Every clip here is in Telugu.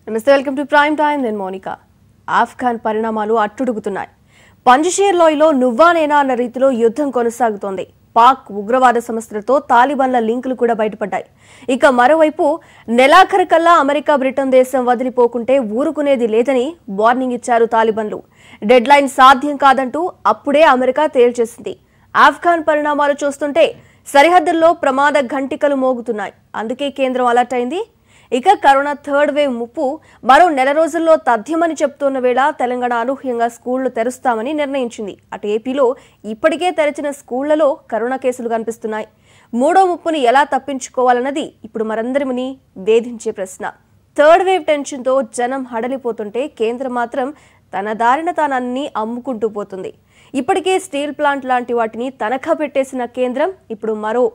నమస్తే, వెల్కమ్ టు ప్రైమ్ టైమ్. నేను మోనికా. ఆఫ్ఘన్ పరిణామాలు అట్టుడుగుతున్నాయి. పంజషీర్ లోయలో నువ్వా నేనా అన్న రీతిలో యుద్ధం కొనసాగుతోంది. పాక్ ఉగ్రవాద సంస్థలతో తాలిబాన్ల లింకులు కూడా బయటపడ్డాయి. ఇక మరోవైపు నెలాఖరుకల్లా అమెరికా, బ్రిటన్ దేశం వదిలిపోకుంటే ఊరుకునేది లేదని వార్నింగ్ ఇచ్చారు తాలిబాన్లు. డెడ్ లైన్ సాధ్యం కాదంటూ అప్పుడే అమెరికా తేల్చేసింది. ఆఫ్ఘన్ పరిణామాలు చూస్తుంటే సరిహద్దుల్లో ప్రమాద ఘంటికలు మోగుతున్నాయి. అందుకే కేంద్రం అలర్ట్ అయింది. ఇక కరోనా థర్డ్ వేవ్ ముప్పు మరో నెల రోజుల్లో తథ్యమని చెప్తున్న వేళ తెలంగాణ అనూహ్యంగా స్కూళ్లు తెరుస్తామని నిర్ణయించింది. అటు ఏపీలో ఇప్పటికే తెరిచిన స్కూళ్లలో కరోనా కేసులు కనిపిస్తున్నాయి. మూడో ముప్పుని ఎలా తప్పించుకోవాలన్నది ఇప్పుడు మరందరిని వేధించే ప్రశ్న. థర్డ్ వేవ్ టెన్షన్తో జనం హడలిపోతుంటే కేంద్రం మాత్రం తన దారిన తానన్నీ అమ్ముకుంటూ పోతుంది. ఇప్పటికే స్టీల్ ప్లాంట్ లాంటి వాటిని తనఖా పెట్టేసిన కేంద్రం ఇప్పుడు మరో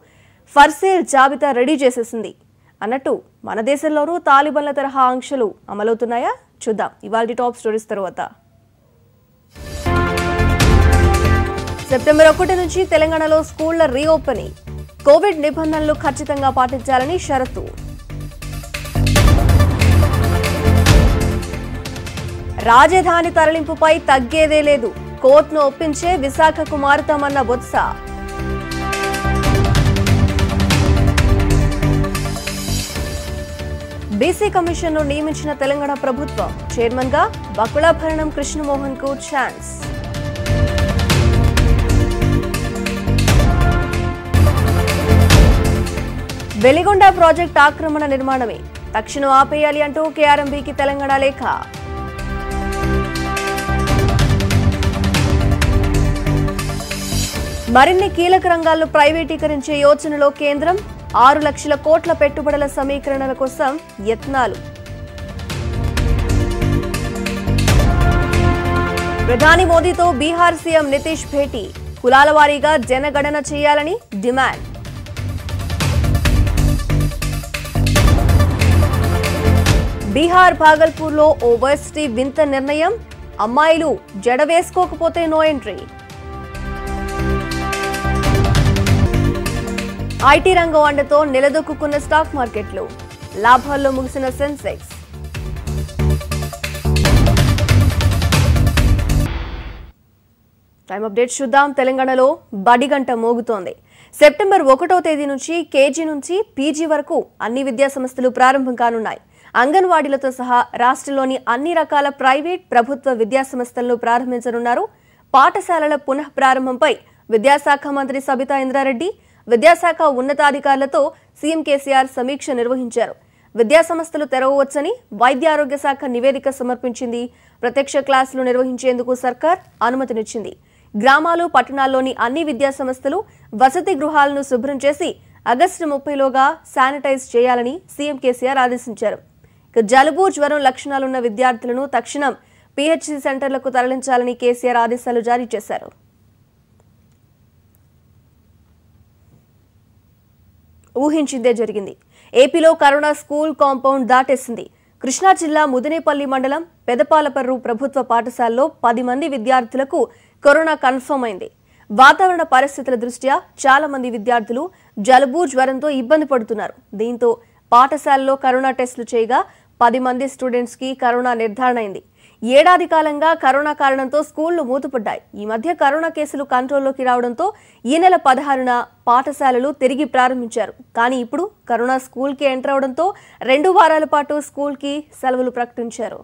ఫర్సేల్ జాబితా రెడీ చేసేసింది. అన్నట్టు మన దేశంలోనూ తాలిబాన్ల తరహా ఆంక్షలు అమలవుతున్నాయా? చూద్దాం ఇవాల్టి టాప్ స్టోరీస్ తర్వాత. సెప్టెంబర్ 1 నుంచి తెలంగాణలో స్కూళ్ల రీఓపెనింగ్. కోవిడ్ నిబంధనలు ఖచ్చితంగా పాటించాలని షరతు. రాజధాని తరలింపుపై తగ్గేదే లేదు. కోర్టును ఒప్పించే విశాఖకు మారుతామన్న బొత్స. బీసీ కమిషన్ ను నియమించిన తెలంగాణ ప్రభుత్వం. చైర్మన్ గా బకుళాభరణం కృష్ణమోహన్ కు ఛాన్స్. వెలిగొండ ప్రాజెక్ట్ ఆక్రమణ నిర్మాణమే తక్షణం ఆపేయాలి అంటూ కేఆర్ఎంబీకి తెలంగాణ లేఖ. మరిన్ని కీలక రంగాల్లో ప్రైవేటీకరించే యోచనలో కేంద్రం. 6 లక్షల కోట్ల పెట్టుబడుల సమీకరణల కోసం యత్నాలు. ప్రధాని మోదీతో బీహార్ సీఎం నితీష్ భేటీ. కులాల వారీగా జనగణన చేయాలని డిమాండ్. బీహార్ భాగల్పూర్లో ఓ వర్సిటీ వింత నిర్ణయం. అమ్మాయిలు జడ వేసుకోకపోతే నో ఎంట్రీ. ఐటీ రంగం అండతో నిలదొక్కున్న స్టాక్ మార్కెట్లు. లాభాల్లో ముగిసిన సెన్సెక్స్. టైం అప్డేట్ చూద్దాం. తెలంగాణలో బడిగంట మోగుతోంది. సెప్టెంబర్ 1వ తేదీ నుంచి కేజీ నుంచి పీజీ వరకు అన్ని విద్యా సంస్థలు ప్రారంభం కానున్నాయి. అంగన్వాడీలతో సహా రాష్ట్రంలోని అన్ని రకాల ప్రైవేట్, ప్రభుత్వ విద్యా సంస్థలను ప్రారంభించనున్నారు. పాఠశాలల పునః ప్రారంభంపై విద్యాశాఖ మంత్రి సబితా ఇంద్రారెడ్డి, విద్యాశాఖ ఉన్నతాధికారులతో సీఎం కేసీఆర్ సమీక్ష నిర్వహించారు. విద్యా సంస్థలు తెరవవచ్చని వైద్య ఆరోగ్య శాఖ నివేదిక సమర్పించింది. ప్రత్యక్ష క్లాసులు నిర్వహించేందుకు సర్కార్ అనుమతినిచ్చింది. గ్రామాలు, పట్టణాల్లోని అన్ని విద్యా సంస్థలు వసతి గృహాలను శుభ్రం చేసి ఆగస్టు 30లోగా శానిటైజ్ చేయాలని సీఎం కేసీఆర్ ఆదేశించారు. జలుబు, జ్వరం లక్షణాలున్న విద్యార్థులను తక్షణం పీహెచ్సీ సెంటర్లకు తరలించాలని కేసీఆర్ ఆదేశాలు జారీ చేశారు. ఊహించిందే జరిగింది. ఏపీలో కరోనా స్కూల్ కాంపౌండ్ దాటేసింది. కృష్ణా జిల్లా ముదినేపల్లి మండలం పెదపాలపర్రు ప్రభుత్వ పాఠశాలలో 10 మంది విద్యార్థులకు కరోనా కన్ఫర్మ్ అయింది. వాతావరణ పరిస్థితుల దృష్ట్యా చాలా మంది విద్యార్థులు జలుబు, జ్వరంతో ఇబ్బంది పడుతున్నారు. దీంతో పాఠశాలలో కరోనా టెస్టులు చేయగా 10 మంది స్టూడెంట్స్ కి కరోనా నిర్ధారణ అయింది. ఏడాది కాలంగా కరోనా కారణంతో స్కూళ్లు మూతపడ్డాయి. ఈ మధ్య కరోనా కేసులు కంట్రోల్లోకి రావడంతో ఈ నెల 16న పాఠశాలలు తిరిగి ప్రారంభించారు. కానీ ఇప్పుడు కరోనా స్కూల్కి ఎంటర్ అవడంతో 2 వారాల పాటు స్కూల్కి సెలవులు ప్రకటించారు.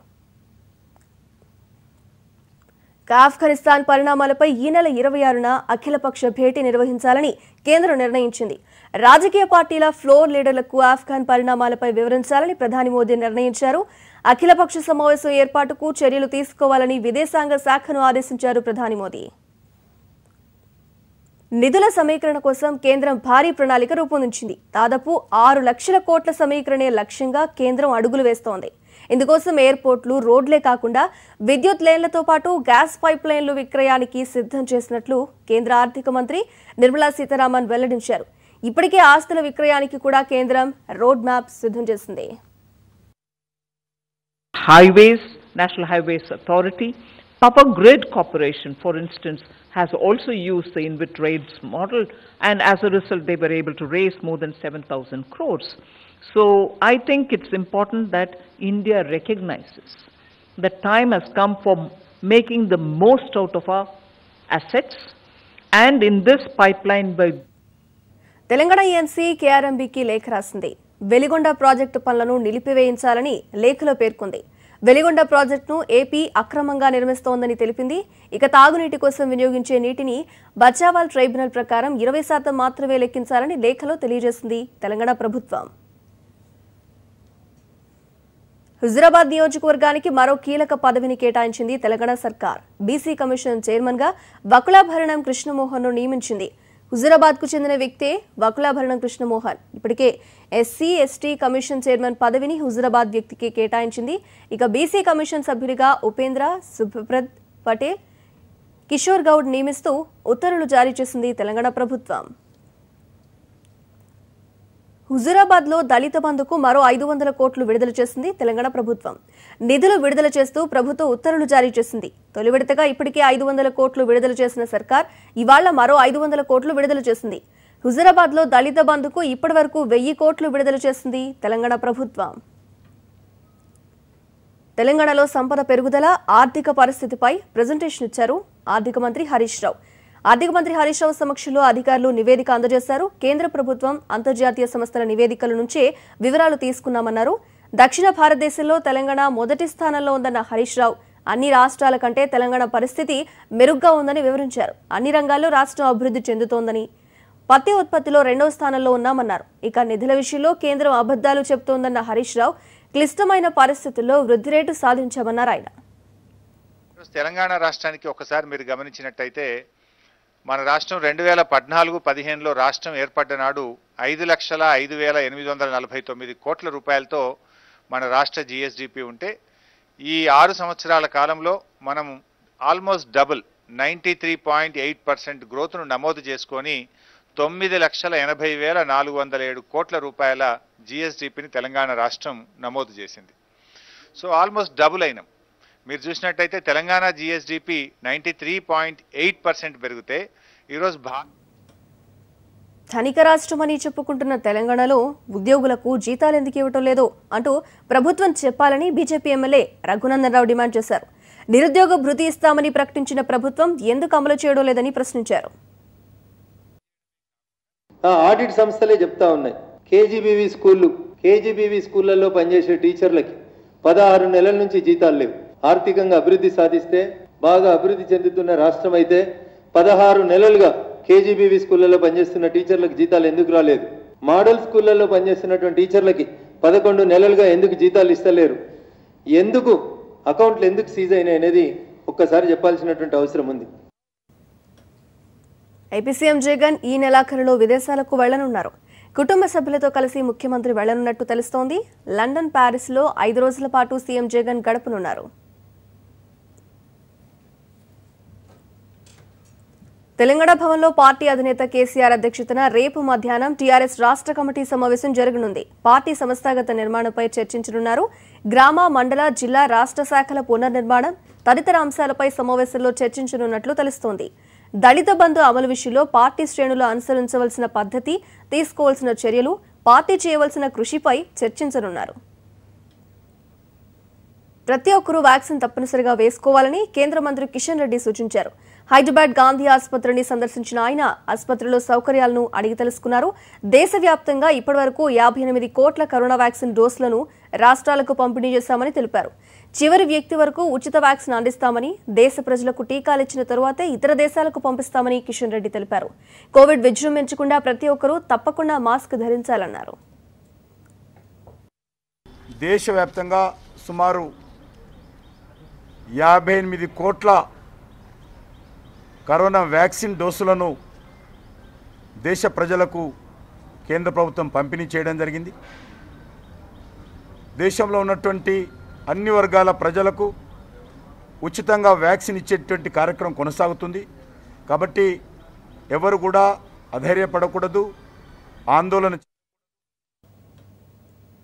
ఆఫ్ఘనిస్తాన్ పరిణామాలపై ఈ నెల 26న అఖిలపక్ష భేటీ నిర్వహించాలని కేంద్రం నిర్ణయించింది. రాజకీయ పార్టీల ఫ్లోర్ లీడర్లకు ఆఫ్ఘన్ పరిణామాలపై వివరించాలని ప్రధాని మోదీ నిర్ణయించారు. అఖిలపక్ష సమావేశం ఏర్పాటుకు చర్యలు తీసుకోవాలని విదేశాంగ శాఖను ఆదేశించారు ప్రధాని మోదీ. నిధుల సమీకరణ కోసం కేంద్రం భారీ ప్రణాళిక రూపొందించింది. దాదాపు 6 లక్షల కోట్ల సమీకరణే లక్ష్యంగా కేంద్రం అడుగులు వేస్తోంది. ఇందుకోసం ఎయిర్పోర్ట్లు, రోడ్లే కాకుండా విద్యుత్ లైన్లతో పాటు గ్యాస్ పైప్ లైన్లు విక్రయానికి సిద్ధం చేసినట్లు కేంద్ర ఆర్థిక మంత్రి నిర్మలా సీతారామన్ వెల్లడించారు. ఇప్పటికే ఆస్తుల విక్రయానికి కూడా కేంద్రం రోడ్ మ్యాప్ సిద్ధం చేసింది. Highways, National Highways Authority, Power Grid Corporation, for instance, has also used the InvIT model, and as a result they were able to raise more than 7,000 crores. So I think it's important that India recognizes that time has come for making the most out of our assets, and in this pipeline by Telangana ENC KRMBకి లేఖ రాసింది. వెలిగొండ ప్రాజెక్టు పనులను నిలిపివేయించాలని లేఖలో పేర్కొంది. వెలిగొండ ప్రాజెక్టును ఏపీ అక్రమంగా నిర్మిస్తోందని తెలిపింది. ఇక తాగునీటి కోసం వినియోగించే నీటిని బచావాల్ ట్రైబ్యునల్ ప్రకారం 20% మాత్రమే లెక్కించాలని లేఖలో తెలియజేసింది తెలంగాణ ప్రభుత్వం. హుజురాబాద్ నియోజకవర్గానికి మరో కీలక పదవిని కేటాయించింది తెలంగాణ సర్కార్. బీసీ కమిషన్ చైర్మన్ గా వకులాభరణం కృష్ణమోహన్ ను నియమించింది. హుజురాబాద్ కు చెందిన వ్యక్తే వకులాభరణం కృష్ణమోహన్. ఇప్పటికే SC/ST కమిషన్ చైర్మన్ పదవిని హుజురాబాద్ వ్యక్తికి కేటాయించింది. ఇక బీసీ కమిషన్ సభ్యుడిగా ఉపేంద్ర, సుభప్రద్ పటేల్, కిషోర్ గౌడ్ నియమిస్తూ ఉత్తర్వులు జారీ చేసింది తెలంగాణ ప్రభుత్వం. హుజురాబాద్ లో దళిత బంధుకు మరో 500 కోట్లు విడుదల చేసింది తెలంగాణ ప్రభుత్వం. నిధులు విడుదల చేస్తూ ప్రభుత్వం ఉత్తర్వులు జారీ చేసింది. తొలి విడతగా ఇప్పటికే 500 కోట్లు విడుదల చేసిన సర్కార్ ఇవాళ మరో 500 కోట్లు విడుదల చేసింది. హుజురాబాద్ లో దళిత బంధుకు ఇప్పటి వరకు 1000 కోట్లు విడుదల చేసింది తెలంగాణ ప్రభుత్వం. తెలంగాణలో సంపద పెరుగుదల, ఆర్థిక పరిస్థితిపై ప్రెజెంటేషన్ ఇచ్చారు ఆర్థిక మంత్రి హరీష్ రావు. ఆర్థిక మంత్రి హరీష్ రావు సమక్షంలో అధికారులు నివేదిక అందజేశారు. కేంద్ర ప్రభుత్వం, అంతర్జాతీయ సంస్థల నివేదికల నుంచే వివరాలు తీసుకున్నామన్నారు. దక్షిణ భారతదేశంలో తెలంగాణ మొదటి స్థానంలో ఉందన్న హరీష్ రావు అన్ని రాష్ట్రాల కంటే తెలంగాణ పరిస్థితి మెరుగ్గా ఉందని వివరించారు. అన్ని రంగాల్లో రాష్ట్రం అభివృద్ధి చెందుతోందని, పత్తి ఉత్పత్తిలో 2వ స్థానంలో ఉన్నామన్నారు. ఇక నిధుల విషయంలో కేంద్రం అబద్దాలు చెబుతోందన్న హరీష్ రావు క్లిష్టమైన పరిస్థితుల్లో వృద్ధి రేటు సాధించామన్నారు ఆయన. తెలంగాణ రాష్ట్రానికి ఒకసారి మీరు గమనించినట్టయితే మన రాష్ట్రం 2014-15లో రాష్ట్రం ఏర్పడ్డ నాడు 5,05,849 కోట్ల రూపాయలతో మన రాష్ట్ర GSDP ఉంటే ఈ 6 సంవత్సరాల కాలంలో మనం ఆల్మోస్ట్ డబుల్ 93.8% గ్రోత్ను నమోదు చేసుకొని 9,80,407 కోట్ల రూపాయల GSDPని తెలంగాణ రాష్ట్రం నమోదు చేసింది. సో ఆల్మోస్ట్ డబుల్ అయినాం. మీరు చూసినట్టయితే తెలంగాణ GSDP 93.8% పెరిగితే ఈరోజు ధనిక రాష్ట్రమని చెప్పుకుంటున్న తెలంగాణలో ఉద్యోగులకు జీతాలు ఎందుకు ఇవ్వటం లేదో అంటూ ప్రభుత్వం చెప్పాలని BJP MLA Raghunandan Rao demand చేశారు. నిరుద్యోగ భృతి ఇస్తామని ప్రకటించిన ప్రభుత్వం ఎందుకు అమలు చేయడం లేదని ప్రశ్నించారు. ఆడిట్ సంస్థలే చెప్తా ఉన్నాయి. కేజీబీవీ స్కూళ్లలో పనిచేసే టీచర్లకి 16 నెలల నుంచి జీతాలు లేవు. ఆర్థికంగా అభివృద్ధి సాధిస్తే, బాగా అభివృద్ధి చెందుతున్న రాష్ట్రం అయితే 16 నెలలుగా కేజీబీవీ స్కూళ్లలో పనిచేస్తున్న టీచర్లకు జీతాలు ఎందుకు రాలేదు? మోడల్ స్కూళ్లలో పనిచేస్తున్నటువంటి టీచర్లకి 11 నెలలుగా ఎందుకు జీతాలు ఇస్తలేరు? ఎందుకు అకౌంట్లు ఎందుకు సీజ్ అయినాయి అనేది ఒక్కసారి చెప్పాల్సినటువంటి అవసరం ఉంది. ఏపీ సీఎం జగన్ ఈ నెలాఖరులో విదేశాలకు వెళ్లనున్నారు. కుటుంబ సభ్యులతో కలిసి ముఖ్యమంత్రి వెళ్లనున్నట్టు తెలుస్తోంది. లండన్, ప్యారిస్ లో 5 రోజుల పాటు సీఎం జగన్ గడపనున్నారు. తెలంగాణ భవన్లో పార్టీ అధినేత కేసీఆర్ అధ్యక్షతన రేపు మధ్యాహ్నం టీఆర్ఎస్ రాష్ట్ర కమిటీ సమావేశం జరగనుంది. పార్టీ సంస్థాగత నిర్మాణంపై చర్చించనున్నారు. గ్రామ, మండల, జిల్లా, రాష్ట్ర శాఖల పునర్నిర్మాణం తదితర అంశాలపై సమావేశంలో చర్చించనున్నట్లు తెలుస్తోంది. దళిత బంధు అమలు విషయంలో పార్టీ శ్రేణులు అనుసరించవలసిన పద్ధతి, తీసుకోవాల్సిన చర్యలు, పార్టీ చేయవలసిన కృషిపై చర్చించనున్నారు. ప్రతి ఒక్కరూ వ్యాక్సిన్ తప్పనిసరిగా వేసుకోవాలని కేంద్ర మంత్రి కిషన్ రెడ్డి సూచించారు. హైదరాబాద్ గాంధీ ఆసుపత్రిని సందర్శించిన ఆయన ఆసుపత్రిలో సౌకర్యాలను అడిగి తెలుసుకున్నారు. దేశవ్యాప్తంగా ఇప్పటివరకు 58 కోట్ల కరోనా వ్యాక్సిన్ డోసులను రాష్ట్రాలకు పంపిణీ చేశామని తెలిపారు. చివరి వ్యక్తి వరకు ఉచిత వ్యాక్సిన్ అందిస్తామని, దేశ ప్రజలకు టీకాలు ఇచ్చిన తరువాతే ఇతర దేశాలకు పంపిస్తామని కిషన్ రెడ్డి తెలిపారు. కోవిడ్ విజృంభించకుండా ప్రతి ఒక్కరూ తప్పకుండా మాస్క్ ధరించాలన్నారు. దేశవ్యాప్తంగా సుమారు 58 కోట్ల కరోనా వ్యాక్సిన్ డోసులను దేశ ప్రజలకు కేంద్ర ప్రభుత్వం పంపిణీ చేయడం జరిగింది. దేశంలో ఉన్నటువంటి అన్ని వర్గాల ప్రజలకు ఉచితంగా వ్యాక్సిన్ ఇచ్చేటువంటి కార్యక్రమం కొనసాగుతుంది. కాబట్టి ఎవరు కూడా అధైర్యపడకూడదు, ఆందోళన.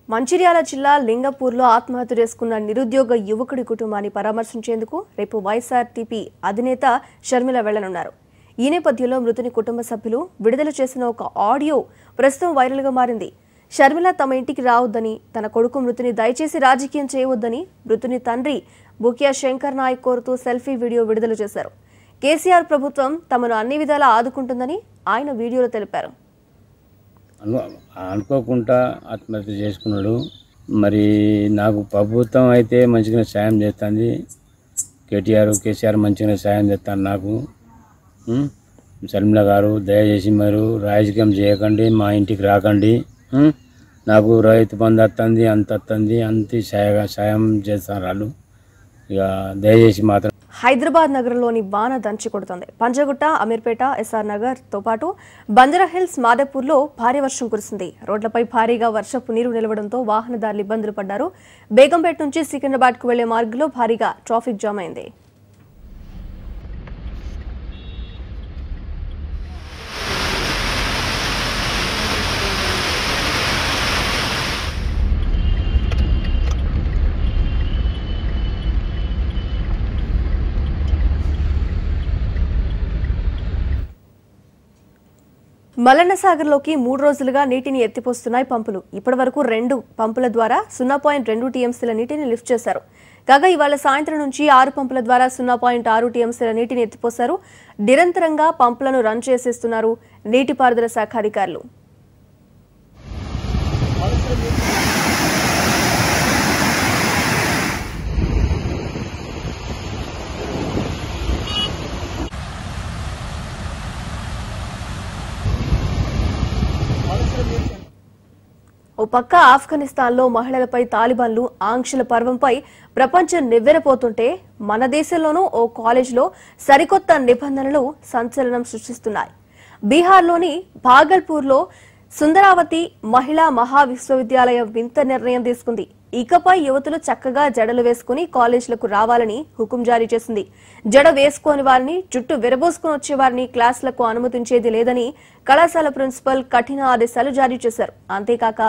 మంచిర్యాల జిల్లా లింగపూర్లో ఆత్మహత్య చేసుకున్న నిరుద్యోగ యువకుడి కుటుంబాన్ని పరామర్శించేందుకు రేపు వైఎస్ఆర్టీపీ అధినేత షర్మిల వెళ్లనున్నారు. ఈ నేపథ్యంలో మృతుని కుటుంబ సభ్యులు విడుదల చేసిన ఒక ఆడియో ప్రస్తుతం వైరల్గా మారింది. షర్మిల తమ ఇంటికి రావద్దని, తన కొడుకు మృతిని దయచేసి రాజకీయం చేయవద్దని మృతుని తండ్రి బుకియా శంకర్ నాయక్ కోరుతూ సెల్ఫీ వీడియో విడుదల చేశారు. కేసీఆర్ ప్రభుత్వం తమను అన్ని విధాలా ఆదుకుంటుందని ఆయన వీడియోలో తెలిపారు. అనుకోకుండా ఆత్మహత్య చేసుకున్నాడు. మరి నాకు ప్రభుత్వం అయితే మంచిగా సాయం చేస్తుంది. కేసీఆర్ మంచిగా సాయం చేస్తాను నాకు. షర్మిల గారు దయచేసి మీరు రాజకీయం చేయకండి, మా ఇంటికి రాకండి. నాకు రైతు బంధు వస్తుంది, అంత వస్తుంది, అంత సాయం చేస్తారు వాళ్ళు. ఇక దయచేసి మాత్రం. హైదరాబాద్ నగరంలోని వాన దంచి కొడుతోంది. పంజగుట్ట, అమీర్పేట, ఎస్ఆర్ నగర్ తో పాటు బంజారాహిల్స్, మాదాపూర్లో భారీ వర్షం కురిసింది. రోడ్లపై భారీగా వర్షపు నీరు నిలవడంతో వాహనదారులు ఇబ్బందులు పడ్డారు. బేగంపేట నుంచి సికింద్రాబాద్ కు వెళ్లే మార్గంలో భారీగా ట్రాఫిక్ జామ్ అయింది. మల్లన్నసాగర్లోకి 3 రోజులుగా నీటిని ఎత్తిపోస్తున్నాయి పంపులు. ఇప్పటి వరకు 2 పంపుల ద్వారా 0.2 టీఎంసీల నీటిని లిఫ్ట్ చేశారు. కాగా ఇవాళ సాయంత్రం నుంచి 6 పంపుల ద్వారా 0.6 టీఎంసీల నీటిని ఎత్తిపోశారు. నిరంతరంగా పంపులను రన్ చేసేస్తున్నారు నీటిపారుదల శాఖ అధికారులు. ఓ పక్క ఆఫ్ఘనిస్తాన్లో మహిళలపై తాలిబాన్లు ఆంక్షల పర్వంపై ప్రపంచం నివ్వెరపోతుంటే మన దేశంలోనూ ఓ కాలేజ్లో సరికొత్త నిబంధనలు సంచలనం సృష్టిస్తున్నాయి. బీహార్లోని భాగల్పూర్లో సుందరావతి మహిళా మహా విశ్వవిద్యాలయం వింత నిర్ణయం తీసుకుంది. ఇకపై యువతులు చక్కగా జడలు వేసుకుని కాలేజీలకు రావాలని హుకుం జారీ చేసింది. జడ వేసుకోని వారిని, జుట్టు విరబోసుకుని వచ్చే వారిని క్లాసులకు అనుమతించేది లేదని కళాశాల ప్రిన్సిపల్ కఠిన ఆదేశాలు జారీ చేశారు. అంతేకాక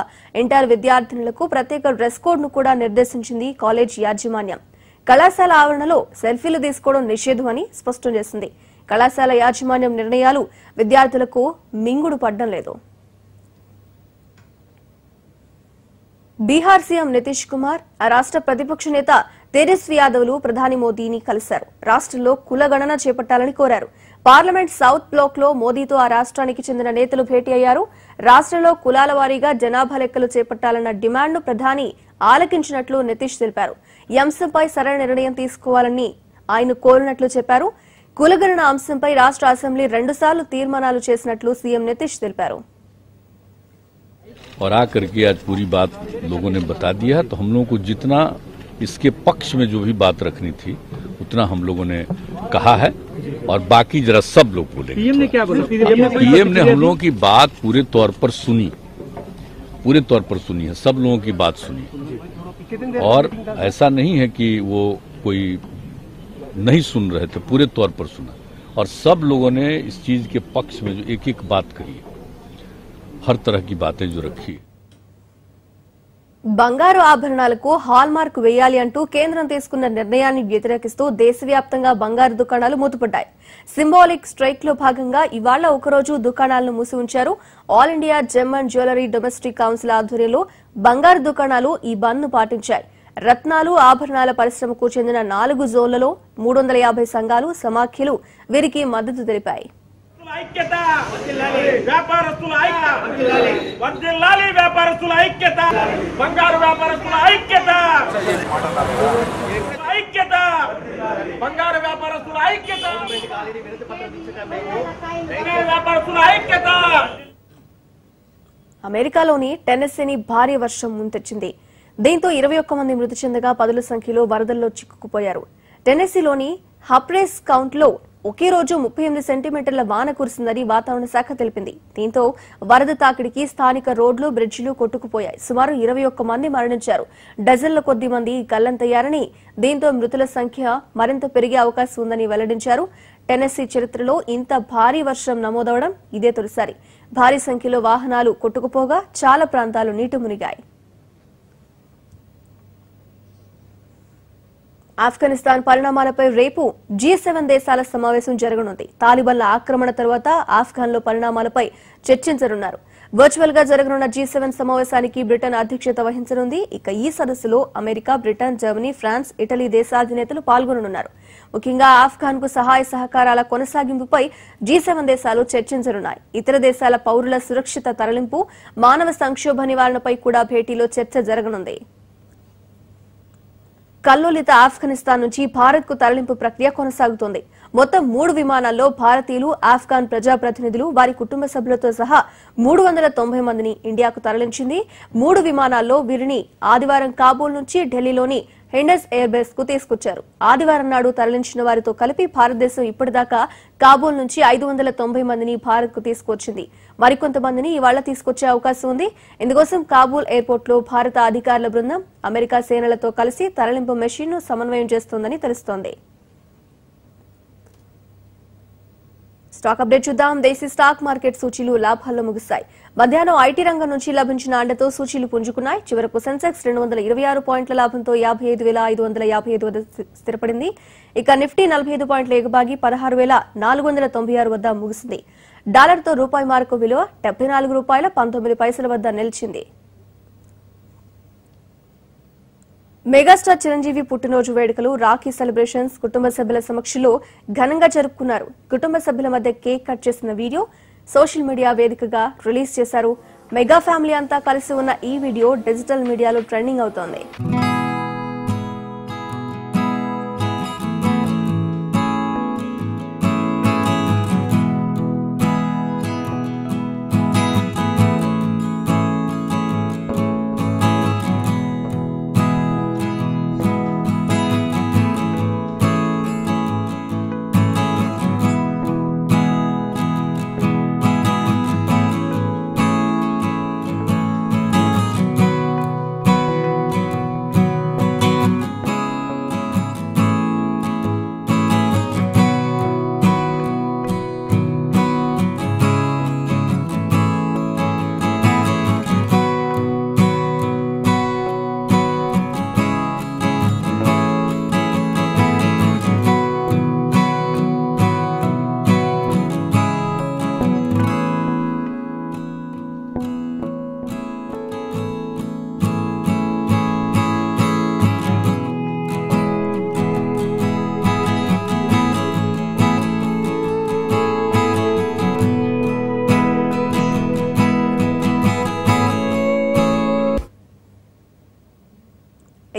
ఇంటర్ విద్యార్థినులకు ప్రత్యేక డ్రెస్ కోడ్ ను కూడా నిర్దేశించింది కాలేజ్ యాజమాన్యం. కళాశాల ఆవరణలో సెల్ఫీలు తీసుకోవడం నిషేధం అని స్పష్టం చేసింది. కళాశాల యాజమాన్యం నిర్ణయాలు విద్యార్థులకు మింగుడు పడ్డం లేదు. బీహార్ సీఎం నితీష్ కుమార్, ఆ రాష్ట్ర ప్రతిపక్ష నేత తేజస్వి యాదవ్లు ప్రధాని మోదీని కలిశారు. రాష్ట్రంలో కులగణన చేపట్టాలని కోరారు. పార్లమెంట్ సౌత్ బ్లాక్ లో మోదీతో ఆ రాష్ట్రానికి చెందిన నేతలు భేటీ అయ్యారు. రాష్ట్రంలో కులాల వారీగా జనాభా లెక్కలు చేపట్టాలన్న డిమాండ్ను ప్రధాని ఆలకించినట్లు నితీష్ తెలిపారు. ఈ అంశంపై సరైన నిర్ణయం తీసుకోవాలని ఆయన కోరినట్లు చెప్పారు. కులగణన అంశంపై రాష్ట్ర అసెంబ్లీ 2 సార్లు తీర్మానాలు చేసినట్లు సీఎం నితీష్ తెలిపారు. और आकर के आज पूरी बात लोगों ने बता दिया, तो हम लोगों को जितना इसके पक्ष में जो भी बात रखनी थी उतना हम लोगों ने कहा है, और बाकी जरा सब लोग बोलेंगे। पीएम ने क्या बोला? पीएम ने हम लोगों की बात पूरे तौर पर सुनी है, सब लोगों की बात सुनी, और ऐसा नहीं है कि वो कोई नहीं सुन रहे थे, पूरे तौर पर सुना, और सब लोगों ने इस चीज के पक्ष में जो एक एक बात कही, हर तरह की बातें जो रखी। బంగారు ఆభరణాలకు హాల్ మార్క్ వేయాలి అంటూ కేంద్రం తీసుకున్న నిర్ణయాన్ని వ్యతిరేకిస్తూ దేశవ్యాప్తంగా బంగారు దుకాణాలు మూతపడ్డాయి. సింబాలిక్ స్ట్రైక్ లో భాగంగా ఇవాళ ఒకరోజు దుకాణాలను మూసి ఉంచారు. All India gem and jewellery domestic council ఆధ్వర్యంలో బంగారు దుకాణాలు ఈ బంద్ను పాటించాయి. రత్నాలు, ఆభరణాల పరిశ్రమకు చెందిన 4 జోన్లలో 350 సంఘాలు, సమాఖ్యలు వీరికి మద్దతు తెలిపాయి. ఐక్యత వ్యాపారస్తుల వ్యాపారస్తుల ఐక్యత, బంగారు వ్యాపారస్తుల ఐక్యత, ఐక్యత, బంగారు వ్యాపారస్తుల ఐక్యత, వ్యాపారస్తుల ఐక్యత. అమెరికాలోని టెన్నెస్సీని భారీ వర్షం ముంచెత్తింది. దీంతో 21 మంది మృతి చెందగా 10ల సంఖ్యలో వరదల్లో చిక్కుకుపోయారు. టెన్నెస్సీలోని హప్రేస్ కౌంటీలో ఒకే రోజు 38 సెంటీమీటర్ల వాన కురిసిందని వాతావరణ శాఖ తెలిపింది. దీంతో వరద తాకిడికి స్థానిక రోడ్లు, బ్రిడ్జిలు కొట్టుకుపోయాయి. సుమారు 21 మంది మరణించారు. డజన్ల కొద్ది మంది గల్లంతయ్యారని, దీంతో మృతుల సంఖ్య మరింత పెరిగే అవకాశం ఉందని వెల్లడించారు. టెన్నెస్సీ చరిత్రలో ఇంత భారీ వర్షం నమోదవడం ఇదే తొలిసారి. భారీ సంఖ్యలో వాహనాలు కొట్టుకుపోగా చాలా ప్రాంతాలు నీట మునిగాయి. ఆఫ్ఘనిస్తాన్ పరిణామాలపై రేపు G7 దేశాల సమావేశం జరగనుంది. తాలిబాన్ల ఆక్రమణ తర్వాత ఆఫ్ఘన్లో పరిణామాలపై చర్చించనున్నారు. వర్చువల్ గా జరగనున్న G7 సమావేశానికి బ్రిటన్ అధ్యక్షత వహించనుంది. ఇక ఈ సదస్సులో America, Britain, Germany, France, Italy దేశాధినేతలు పాల్గొననున్నారు. ముఖ్యంగా ఆఫ్ఘాన్ కు సహాయ సహకారాల కొనసాగింపుపై G7 దేశాలు చర్చించనున్నాయి. ఇతర దేశాల పౌరుల సురక్షిత తరలింపు, మానవ సంక్షోభ నివారణపై కూడా భేటీలో చర్చ జరగనుంది. కల్లోలిత ఆఫ్ఘనిస్తాన్ నుంచి భారత్ కు తరలింపు ప్రక్రియ కొనసాగుతోంది. మొత్తం 3 విమానాల్లో భారతీయులు, ఆఫ్ఘాన్ ప్రజాప్రతినిధులు, వారి కుటుంబ సభ్యులతో సహా 390 మందిని ఇండియాకు తరలించింది. 3 విమానాల్లో వీరిని ఆదివారం కాబూల్ నుంచి ఢిల్లీలోని హెండస్ ఎయిర్ బేస్ కు తీసుకొచ్చారు. ఆదివారం నాడు తరలించిన వారితో కలిపి భారతదేశం ఇప్పటిదాకా కాబూల్ నుంచి 590 మందిని భారత్ కు తీసుకొచ్చింది. మరికొంతమందిని ఇవాళ తీసుకొచ్చే అవకాశం ఉంది. ఇందుకోసం కాబూల్ ఎయిర్పోర్ట్ లో భారత అధికారుల బృందం అమెరికా సేనలతో కలిసి తరలింపు మెషిన్ ను సమన్వయం చేస్తోందని తెలుస్తోంది. స్టాక్ అప్డేట్ చూద్దాం. దేశీ స్టాక్ మార్కెట్ సూచీలు లాభాల్లో ముగిశాయి. మధ్యాహ్నం ఐటీ రంగం నుంచి లభించిన అండతో సూచీలు పుంజుకున్నాయి. చివరకు సెన్సెక్స్ 226 పాయింట్ల లాభంతో 55,555 వద్ద స్థిరపడింది. ఇక నిఫ్టీ 45 పాయింట్ల ఎగబాగి 16,496 వద్ద ముగిసింది. డాలర్తో రూపాయి మారక విలువ ₹74.19 వద్ద నిలిచింది. మెగాస్టార్ చిరంజీవి పుట్టినరోజు వేడుకలు, రాఖీ సెలబ్రేషన్స్ కుటుంబ సభ్యుల సమక్షంలో ఘనంగా జరుపుకున్నారు. కుటుంబ సభ్యుల మధ్య కేక్ కట్ చేసిన వీడియో సోషల్ మీడియా వేదికగా రిలీజ్ చేశారు. మెగా ఫ్యామిలీ అంతా కలిసి ఉన్న ఈ వీడియో డిజిటల్ మీడియాలో ట్రెండింగ్ అవుతోంది.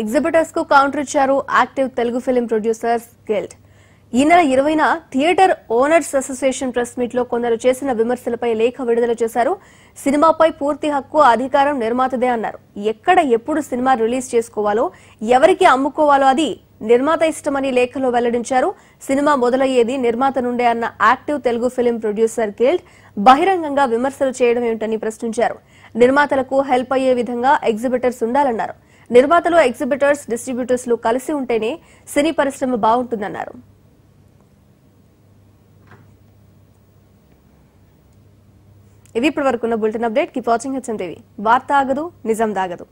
ఎగ్జిబిటర్స్ కు కౌంటర్ ఇచ్చారు active Telugu film producers guild. ఈ నెల 20న theatre owners association press meet లో కొందరు చేసిన విమర్శలపై లేఖ విడుదల చేశారు. సినిమాపై పూర్తి హక్కు, అధికారం నిర్మాతదే అన్నారు. ఎక్కడ, ఎప్పుడు సినిమా రిలీజ్ చేసుకోవాలో, ఎవరికి అమ్ముకోవాలో అది నిర్మాత ఇష్టమని లేఖలో వెల్లడించారు. సినిమా మొదలయ్యేది నిర్మాత నుండే అన్న active Telugu film producer guild బహిరంగంగా విమర్శలు చేయడం ఏమిటని ప్రశ్నించారు. నిర్మాతలకు హెల్ప్ అయ్యే విధంగా ఎగ్జిబిటర్స్ ఉండాలన్నారు. నిర్మాతలు, ఎగ్జిబిటర్స్, డిస్ట్రిబ్యూటర్స్ కలిసి ఉంటేనే సినీ పరిశ్రమ బాగుంటుందన్నారు. ఇవి ఇప్పటి వరకున్న bulletin update. Keep watching HM TV. వార్త ఆగదు, నిజం దాగదు.